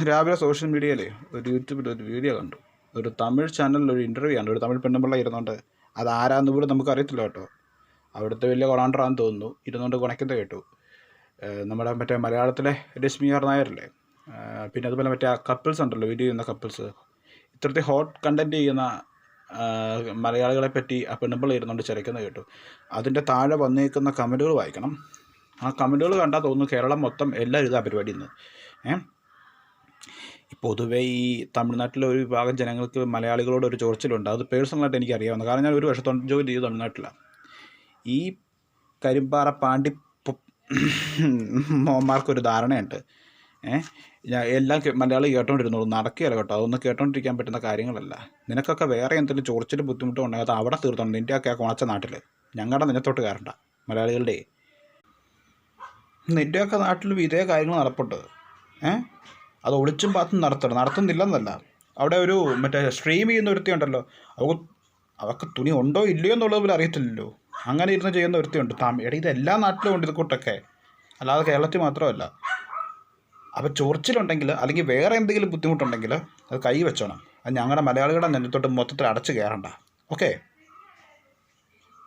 രാവിലെ സോഷ്യൽ മീഡിയയിൽ ഒരു യൂട്യൂബിൽ ഒരു വീഡിയോ കണ്ടു. ഒരു തമിഴ് ചാനലിൽ ഒരു ഇൻ്റർവ്യൂ കണ്ടു. ഒരു തമിഴ് പെണ്ണുമ്പിള്ള ഇരുന്നുകൊണ്ട്, അത് ആരാന്ന് പോലും നമുക്കറിയത്തില്ല കേട്ടോ. അവിടുത്തെ വലിയ കൊളാണ്ടറാന്ന് തോന്നുന്നു, ഇരുന്നുകൊണ്ട് കുണയ്ക്കുന്നത് കേട്ടു. നമ്മുടെ മറ്റേ മലയാളത്തിലെ രശ്മി ആർ നായരല്ലേ, പിന്നെ അതുപോലെ മറ്റേ ആ കപ്പിൾസ് ഉണ്ടല്ലോ, വീഡിയോ ചെയ്യുന്ന കപ്പിൾസ്, ഇത്തരത്തിൽ ഹോട്ട് കണ്ടൻറ്റ് ചെയ്യുന്ന മലയാളികളെ പറ്റി ആ പെണ്ണുമ്പിള്ള ഇരുന്നുകൊണ്ട് ചിലയ്ക്കുന്നത് കേട്ടു. അതിൻ്റെ താഴെ വന്നേക്കുന്ന കമൻറ്റുകൾ വായിക്കണം. ആ കമൻറ്റുകൾ കണ്ടാൽ തോന്നുന്നു കേരളം മൊത്തം എല്ലാവരും ഇതാ പരിപാടി ഇന്ന്. പൊതുവേ ഈ തമിഴ്നാട്ടിലെ ഒരു വിഭാഗം ജനങ്ങൾക്ക് മലയാളികളോട് ഒരു ചൊറിച്ചിലുണ്ട്. അത് പേഴ്സണലായിട്ട് എനിക്ക് അറിയാവുന്ന, കാരണം ഞാൻ ഒരു വർഷം ജോലി ചെയ്തു തമിഴ്നാട്ടിലാണ്. ഈ കരിമ്പാറ പാണ്ടി മോന്മാർക്കൊരു ധാരണയുണ്ട്. ഞാൻ എല്ലാം മലയാളി കേട്ടോണ്ടിരുന്നുള്ളൂ, നടക്കുകയല്ല കേട്ടോ. അതൊന്നും കേട്ടോണ്ടിരിക്കാൻ പറ്റുന്ന കാര്യങ്ങളല്ല. നിനക്കൊക്കെ വേറെ എന്തെങ്കിലും ചൊറിച്ചിലും ബുദ്ധിമുട്ടും ഉണ്ടെങ്കിൽ അത് അവിടെ തീർത്തോണ്ട്, നിൻ്റെയൊക്കെ ആ കുണച്ച നാട്ടിൽ. ഞങ്ങളുടെ നെഞ്ഞത്തോട്ട് കയറണ്ട മലയാളികളുടെ. നിൻ്റെയൊക്കെ നാട്ടിലും ഇതേ കാര്യങ്ങൾ നടപ്പുണ്ട്. അത് ഒളിച്ചും പാത്തും നടത്തുന്നില്ലെന്നല്ല. അവിടെ ഒരു മറ്റേ സ്ട്രീം ചെയ്യുന്ന ഒരുത്തിയുണ്ടല്ലോ, അവർക്ക് തുണി ഉണ്ടോ ഇല്ലയോ എന്നുള്ളത് പോലും അറിയത്തില്ലല്ലോ. അങ്ങനെ ഇരുന്ന് ചെയ്യുന്ന ഒരുത്തിയുണ്ട്. എടാ, ഇത് എല്ലാ നാട്ടിലും ഉണ്ട് ഇത് കൂട്ടൊക്കെ, അല്ലാതെ കേരളത്തിൽ മാത്രമല്ല. അപ്പോൾ ചൊറിച്ചിലുണ്ടെങ്കിൽ അല്ലെങ്കിൽ വേറെ എന്തെങ്കിലും ബുദ്ധിമുട്ടുണ്ടെങ്കിൽ അത് കൈ വെച്ചോണം. അത് ഞങ്ങളുടെ മലയാളികളുടെ നെഞ്ചത്തോട്ട് മൊത്തത്തിൽ അടച്ച് കയറണ്ട. ഓക്കെ.